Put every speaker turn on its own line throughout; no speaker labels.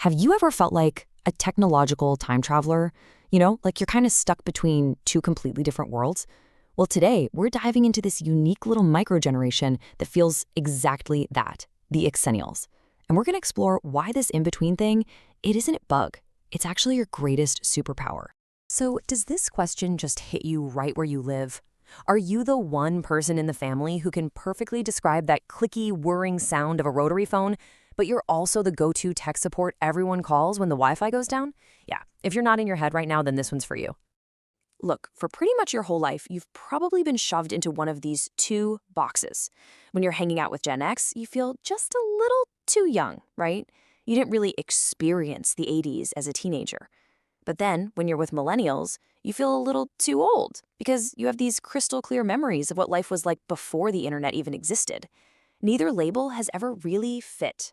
Have you ever felt like a technological time traveler? Like you're kind of stuck between two completely different worlds? Well, today we're diving into this unique little microgeneration that feels exactly that, the Xennials. And we're going to explore why this in-between thing, it isn't a bug. It's actually your greatest superpower. So does this question just hit you right where you live? Are you the one person in the family who can perfectly describe that clicky, whirring sound of a rotary phone, but you're also the go-to tech support everyone calls when the Wi-Fi goes down? Yeah, if you're not in your head right now, then this one's for you. Look, for pretty much your whole life, you've probably been shoved into one of these two boxes. When you're hanging out with Gen X, you feel just a little too young, right? You didn't really experience the 80s as a teenager. But then, when you're with millennials, you feel a little too old because you have these crystal clear memories of what life was like before the internet even existed. Neither label has ever really fit.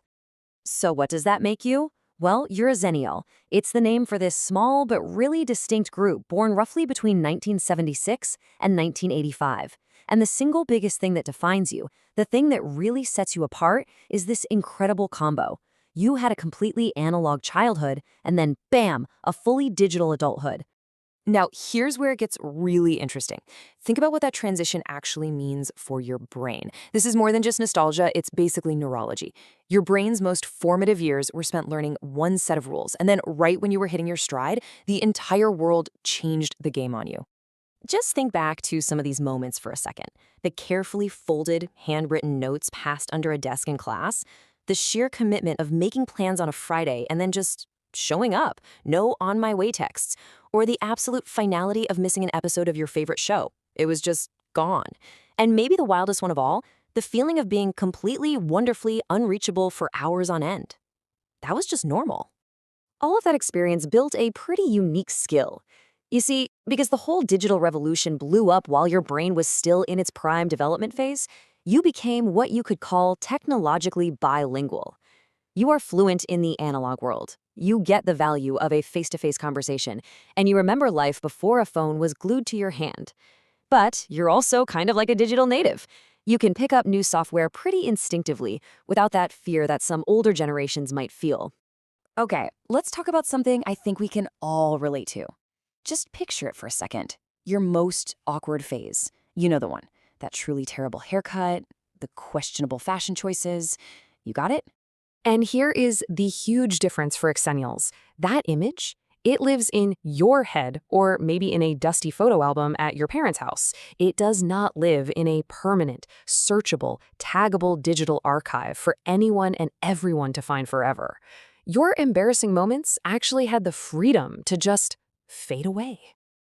So what does that make you? Well, you're a Xennial. It's the name for this small but really distinct group born roughly between 1976 and 1985. And the single biggest thing that defines you, the thing that really sets you apart, is this incredible combo. You had a completely analog childhood, and then bam, a fully digital adulthood. Now, here's where it gets really interesting. Think about what that transition actually means for your brain. This is more than just nostalgia, it's basically neurology. Your brain's most formative years were spent learning one set of rules, and then right when you were hitting your stride, the entire world changed the game on you. Just think back to some of these moments for a second. The carefully folded, handwritten notes passed under a desk in class, the sheer commitment of making plans on a Friday and then just showing up, no on my way texts, or the absolute finality of missing an episode of your favorite show. It was just gone. And maybe the wildest one of all, the feeling of being completely, wonderfully unreachable for hours on end. That was just normal. All of that experience built a pretty unique skill. You see, because the whole digital revolution blew up while your brain was still in its prime development phase, you became what you could call technologically bilingual. You are fluent in the analog world. You get the value of a face-to-face conversation, and you remember life before a phone was glued to your hand. But you're also kind of like a digital native. You can pick up new software pretty instinctively without that fear that some older generations might feel. Okay, let's talk about something I think we can all relate to. Just picture it for a second. Your most awkward phase. You know the one. That truly terrible haircut, the questionable fashion choices. You got it? And here is the huge difference for Xennials. That image, it lives in your head or maybe in a dusty photo album at your parents' house. It does not live in a permanent, searchable, taggable digital archive for anyone and everyone to find forever. Your embarrassing moments actually had the freedom to just fade away.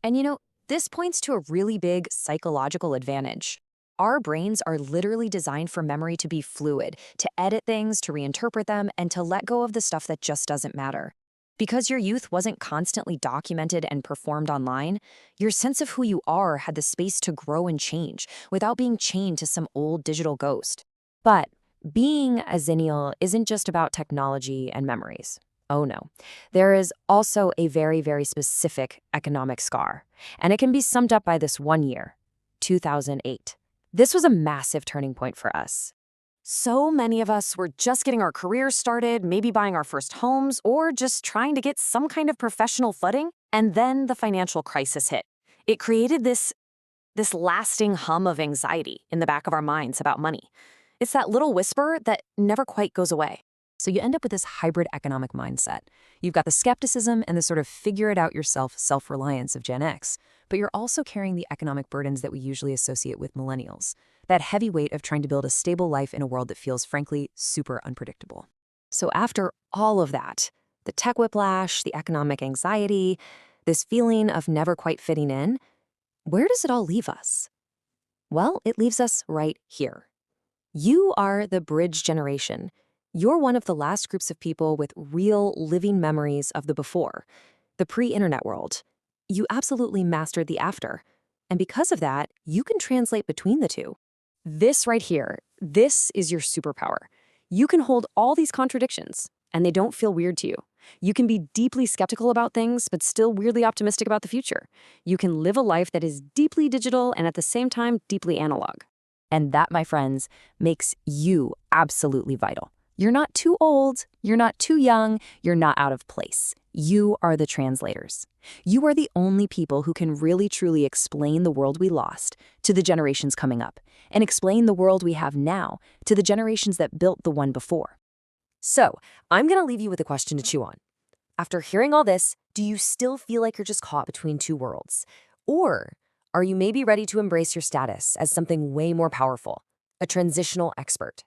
And this points to a really big psychological advantage. Our brains are literally designed for memory to be fluid, to edit things, to reinterpret them, and to let go of the stuff that just doesn't matter. Because your youth wasn't constantly documented and performed online, your sense of who you are had the space to grow and change without being chained to some old digital ghost. But being a Xennial isn't just about technology and memories. Oh no. There is also a very, very specific economic scar, and it can be summed up by this one year, 2008. This was a massive turning point for us. So many of us were just getting our careers started, maybe buying our first homes, or just trying to get some kind of professional footing, and then the financial crisis hit. It created this lasting hum of anxiety in the back of our minds about money. It's that little whisper that never quite goes away. So you end up with this hybrid economic mindset. You've got the skepticism and the sort of figure-it-out-yourself self-reliance of Gen X, but you're also carrying the economic burdens that we usually associate with millennials, that heavy weight of trying to build a stable life in a world that feels, frankly, super unpredictable. So after all of that, the tech whiplash, the economic anxiety, this feeling of never quite fitting in, where does it all leave us? Well, it leaves us right here. You are the bridge generation. You're one of the last groups of people with real living memories of the before, the pre-internet world. You absolutely mastered the after. And because of that, you can translate between the two. This right here, this is your superpower. You can hold all these contradictions, and they don't feel weird to you. You can be deeply skeptical about things, but still weirdly optimistic about the future. You can live a life that is deeply digital and at the same time deeply analog. And that, my friends, makes you absolutely vital. You're not too old, you're not too young, you're not out of place. You are the translators. You are the only people who can really truly explain the world we lost to the generations coming up, and explain the world we have now to the generations that built the one before. So, I'm going to leave you with a question to chew on. After hearing all this, do you still feel like you're just caught between two worlds? Or are you maybe ready to embrace your status as something way more powerful, a transitional expert?